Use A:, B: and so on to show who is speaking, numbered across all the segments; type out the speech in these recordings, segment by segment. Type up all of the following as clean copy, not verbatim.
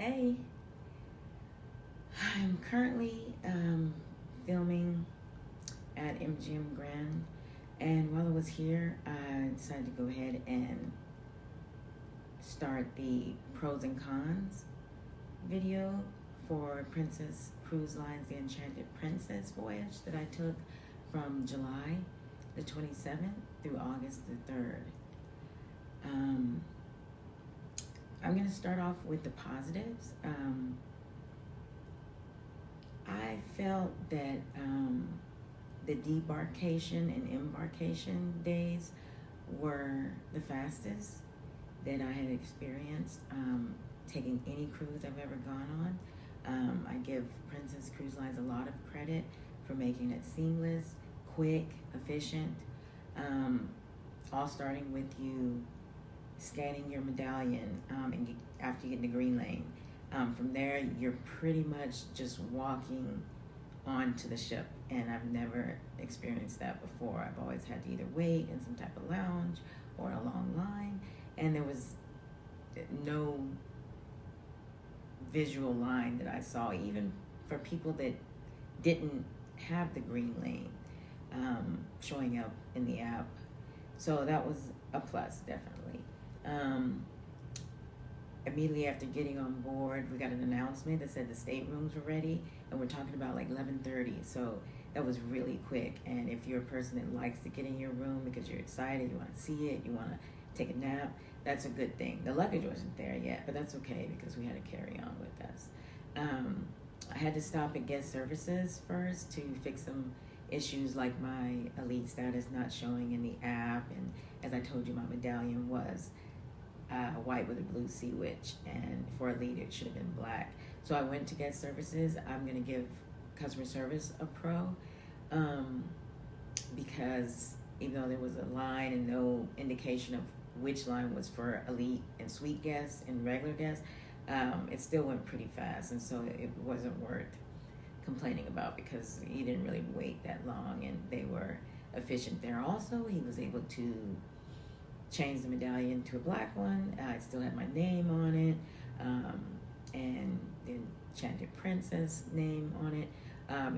A: Hey, I'm currently filming at MGM Grand, and while I was here, I decided to go ahead and start the pros and cons video for Princess Cruise Line's The Enchanted Princess voyage that I took from July the 27th through August the 3rd. I'm going to start off with the positives. I felt that the debarkation and embarkation days were the fastest that I had experienced taking any cruise I've ever gone on. I give Princess Cruise Lines a lot of credit for making it seamless, quick, efficient, all starting with you scanning your medallion after you get in the green lane. From there, you're pretty much just walking onto the ship, and I've never experienced that before. I've always had to either wait in some type of lounge or a long line, and there was no visual line that I saw, even for people that didn't have the green lane showing up in the app. So that was a plus, definitely. Immediately after getting on board, we got an announcement that said the staterooms were ready, and we're talking about like 11:30. So that was really quick. And if you're a person that likes to get in your room because you're excited, you want to see it, you want to take a nap, that's a good thing. The luggage wasn't there yet, but that's okay because we had to carry on with us. I had to stop at guest services first to fix some issues like my elite status not showing in the app, and as I told you, my medallion was white with a blue sea witch, and for elite it should have been black. So I went to guest services. I'm going to give customer service a pro because even though there was a line and no indication of which line was for elite and suite guests and regular guests, it still went pretty fast, and so it wasn't worth complaining about because he didn't really wait that long, and they were efficient there. Also, he was able to change the medallion to a black one. It still had my name on it, and the Enchanted Princess name on it.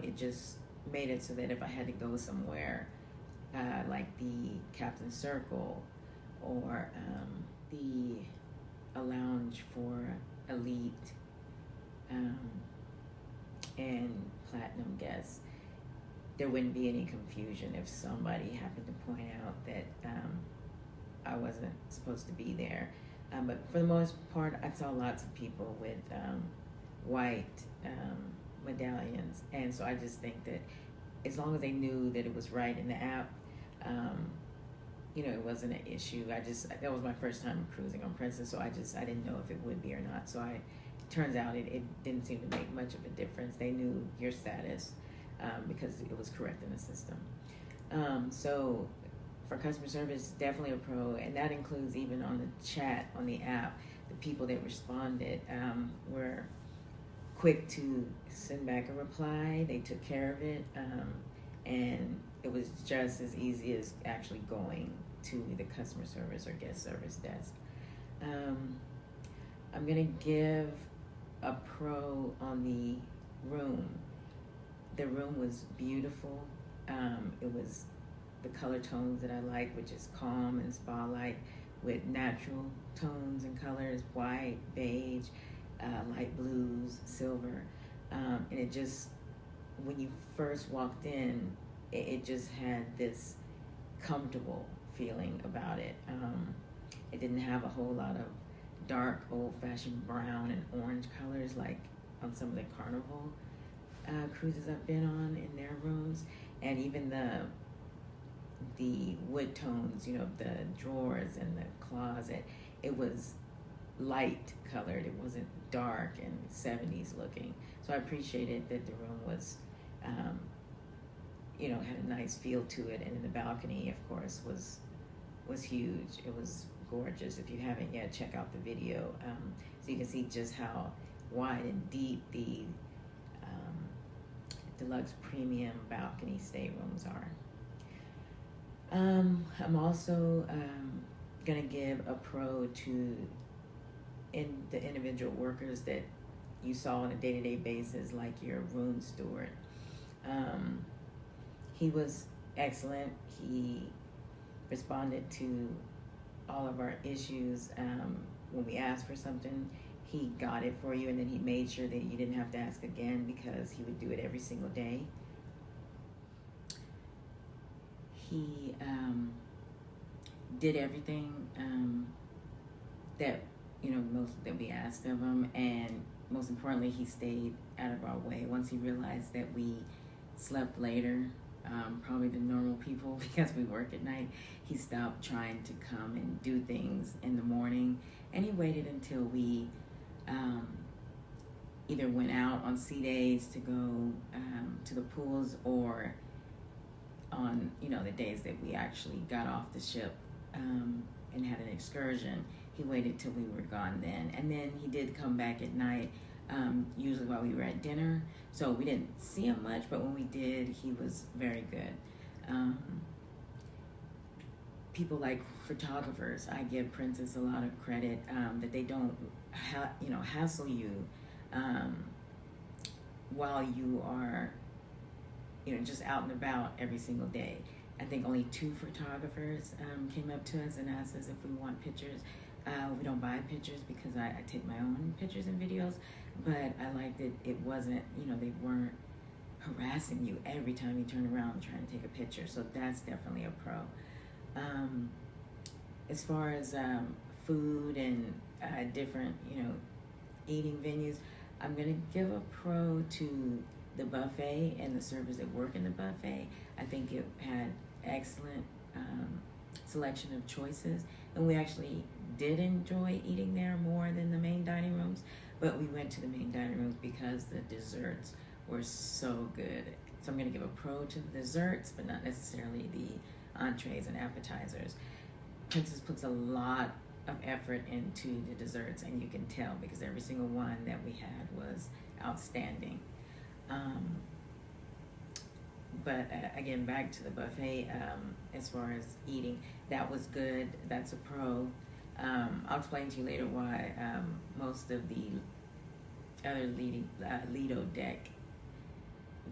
A: It just made it so that if I had to go somewhere like the Captain's Circle or a lounge for elite and platinum guests, there wouldn't be any confusion if somebody happened to point out that I wasn't supposed to be there. But for the most part, I saw lots of people with white medallions, and so I just think that as long as they knew that it was right in the app, it wasn't an issue. That was my first time cruising on Princess, so I didn't know if it would be or not. So turns out it didn't seem to make much of a difference. They knew your status because it was correct in the system. So for customer service, definitely a pro, and that includes even on the chat on the app. The people that responded were quick to send back a reply. They took care of it, and it was just as easy as actually going to the customer service or guest service desk. I'm gonna give a pro on the room. The room was beautiful. It was the color tones that I like, which is calm and spa-like with natural tones and colors, white, beige, light blues, silver. And it just, when you first walked in, it just had this comfortable feeling about it. It didn't have a whole lot of dark, old-fashioned brown and orange colors like on some of the Carnival cruises I've been on in their rooms. And even the wood tones, the drawers and the closet, it was light colored. It wasn't dark and 70s looking. So I appreciated that the room was, had a nice feel to it. And then the balcony, of course, was huge. It was gorgeous. If you haven't yet, check out the video so you can see just how wide and deep the deluxe premium balcony staterooms are. I'm also gonna give a pro to in the individual workers that you saw on a day-to-day basis, like your room steward. He was excellent. He responded to all of our issues. When we asked for something, he got it for you, and then he made sure that you didn't have to ask again because he would do it every single day. He did everything that most that we asked of him, and most importantly, he stayed out of our way. Once he realized that we slept later, probably than normal people because we work at night, he stopped trying to come and do things in the morning, and he waited until we either went out on sea days to go to the pools, or on the days that we actually got off the ship and had an excursion. He waited till we were gone then, and then he did come back at night, usually while we were at dinner. So we didn't see him much, but when we did, he was very good. People like photographers, I give Princess a lot of credit that they don't hassle you while you are just out and about every single day. I think only 2 photographers came up to us and asked us if we want pictures. We don't buy pictures because I take my own pictures and videos, but I liked that it wasn't, they weren't harassing you every time you turn around trying to take a picture. So that's definitely a pro. As far as food and different, eating venues, I'm going to give a pro to the buffet and the servers that work in the buffet. I think it had excellent selection of choices, and we actually did enjoy eating there more than the main dining rooms, but we went to the main dining rooms because the desserts were so good. So I'm going to give a pro to the desserts, but not necessarily the entrees and appetizers. Princess puts a lot of effort into the desserts, and you can tell because every single one that we had was outstanding. But again, back to the buffet, as far as eating, that was good. That's a pro. I'll explain to you later why most of the other Lido deck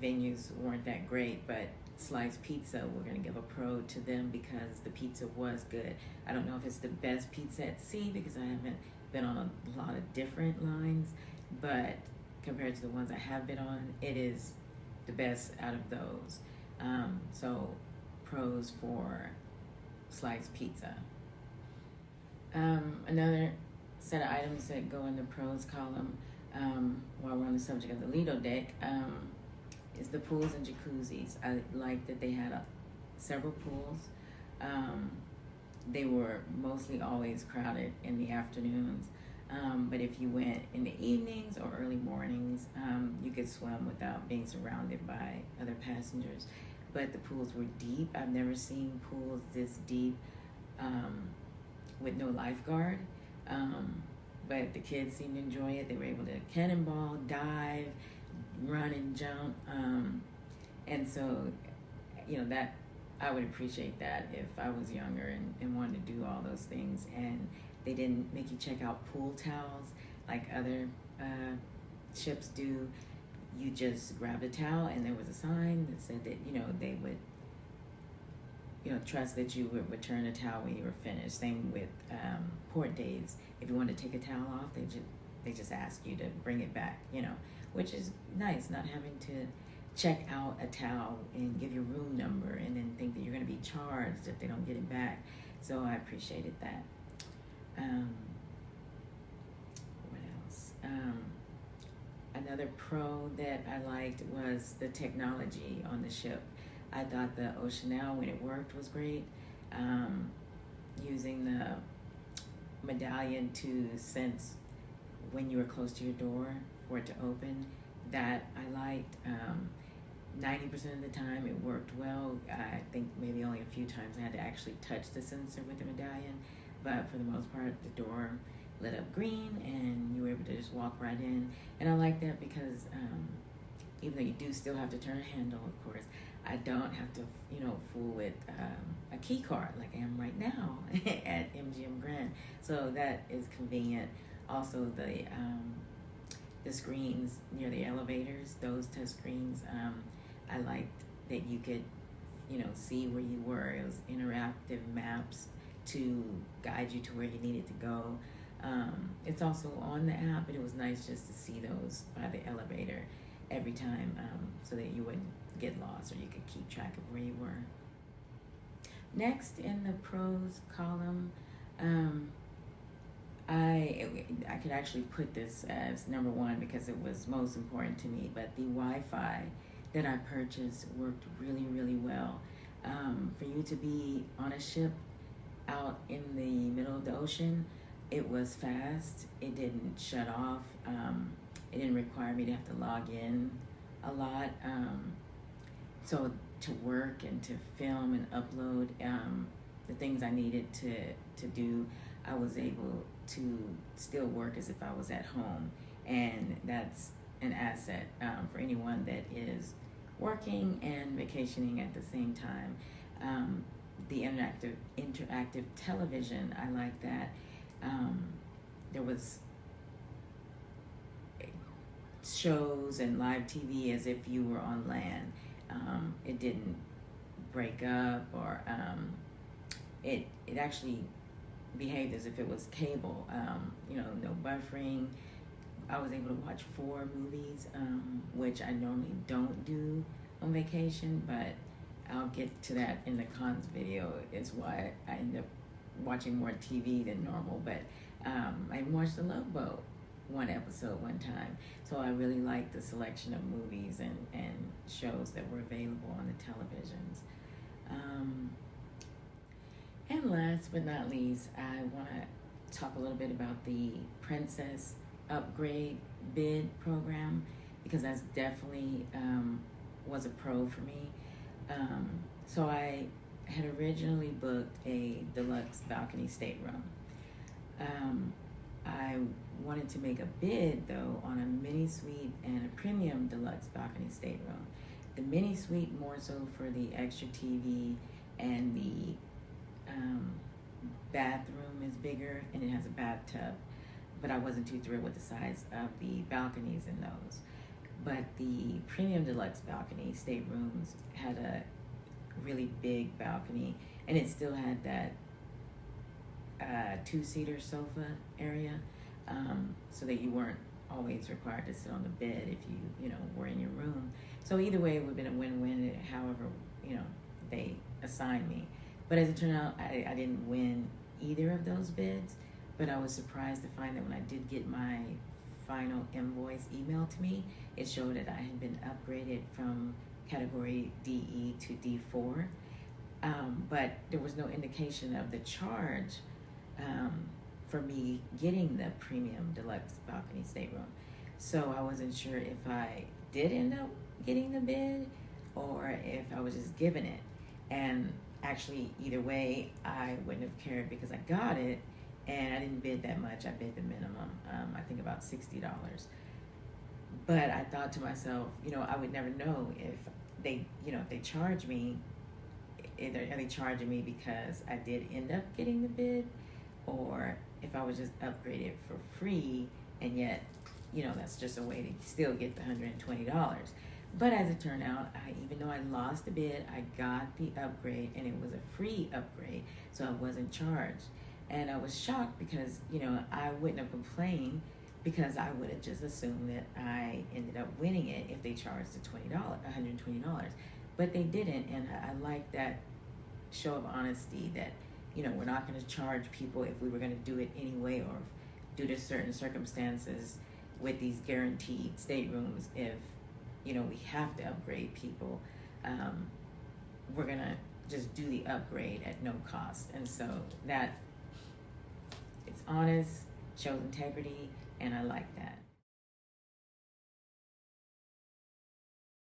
A: venues weren't that great, but Sliced Pizza, we're going to give a pro to them because the pizza was good. I don't know if it's the best pizza at sea because I haven't been on a lot of different lines, but compared to the ones I have been on, it is the best out of those. So pros for Sliced Pizza. Another set of items that go in the pros column while we're on the subject of the Lido deck is the pools and jacuzzis. I like that they had several pools. They were mostly always crowded in the afternoons. But if you went in the evenings or early mornings, you could swim without being surrounded by other passengers. But the pools were deep. I've never seen pools this deep with no lifeguard. But the kids seemed to enjoy it. They were able to cannonball, dive, run and jump. And so, that I would appreciate that if I was younger and wanted to do all those things. And they didn't make you check out pool towels like other ships do. You just grabbed a towel, and there was a sign that said that they would trust that you would return a towel when you were finished. Same with port days. If you want to take a towel off, they just ask you to bring it back. Which is nice, not having to check out a towel and give your room number and then think that you're going to be charged if they don't get it back. So I appreciated that. What else? Another pro that I liked was the technology on the ship. I thought the Oceanel, when it worked, was great. Using the medallion to sense when you were close to your door for it to open, that I liked. 90% of the time it worked well. I think maybe only a few times I had to actually touch the sensor with the medallion, but for the most part the door lit up green and you were able to just walk right in. And I like that because even though you do still have to turn a handle, of course, I don't have to fool with a key card like I am right now at MGM Grand. So that is convenient. Also the screens near the elevators, those touch screens, I liked that you could, see where you were. It was interactive maps to guide you to where you needed to go. It's also on the app, but it was nice just to see those by the elevator every time, so that you wouldn't get lost, or you could keep track of where you were. Next in the pros column, I could actually put this as number one because it was most important to me, but the Wi-Fi that I purchased worked really, really well. For you to be on a ship out in the middle of the ocean, it was fast. It didn't shut off. It didn't require me to have to log in a lot. So to work and to film and upload the things I needed to do, I was able to still work as if I was at home. And that's an asset for anyone that is working and vacationing at the same time. The interactive television, I like that. There was shows and live TV as if you were on land. It didn't break up, or it actually behaved as if it was cable. No buffering. I was able to watch 4 movies, which I normally don't do on vacation, but I'll get to that in the cons video. Is why I end up watching more TV than normal. But I watched The Love Boat one episode one time. So I really liked the selection of movies and shows that were available on the televisions. And last but not least, I want to talk a little bit about the Princess Upgrade Bid program, because that's definitely was a pro for me. So I had originally booked a deluxe balcony stateroom. I wanted to make a bid, though, on a mini suite and a premium deluxe balcony stateroom. The mini suite more so for the extra TV, and the bathroom is bigger and it has a bathtub, but I wasn't too thrilled with the size of the balconies in those. But the premium deluxe balcony staterooms had a really big balcony, and it still had that 2-seater sofa area, so that you weren't always required to sit on the bed if you were in your room. So either way, it would have been a win-win, however they assigned me. But as it turned out, I didn't win either of those bids, but I was surprised to find that when I did get my final invoice emailed to me, it showed that I had been upgraded from category DE to D4, but there was no indication of the charge for me getting the premium deluxe balcony stateroom. So I wasn't sure if I did end up getting the bid or if I was just given it. And actually, either way, I wouldn't have cared because I got it, and I didn't bid that much. I bid the minimum, I think about $60. But I thought to myself, I would never know if they charge me. Are they charging me because I did end up getting the bid, or if I was just upgraded for free, and yet, that's just a way to still get the $120. But as it turned out, even though I lost the bid, I got the upgrade, and it was a free upgrade, so I wasn't charged. And I was shocked because, I wouldn't have complained, because I would have just assumed that I ended up winning it if they charged the $120. But they didn't, and I like that show of honesty that, we're not going to charge people if we were going to do it anyway, or due to certain circumstances with these guaranteed staterooms. If we have to upgrade people, we're going to just do the upgrade at no cost. And so that, it's honest, shows integrity, and I like that.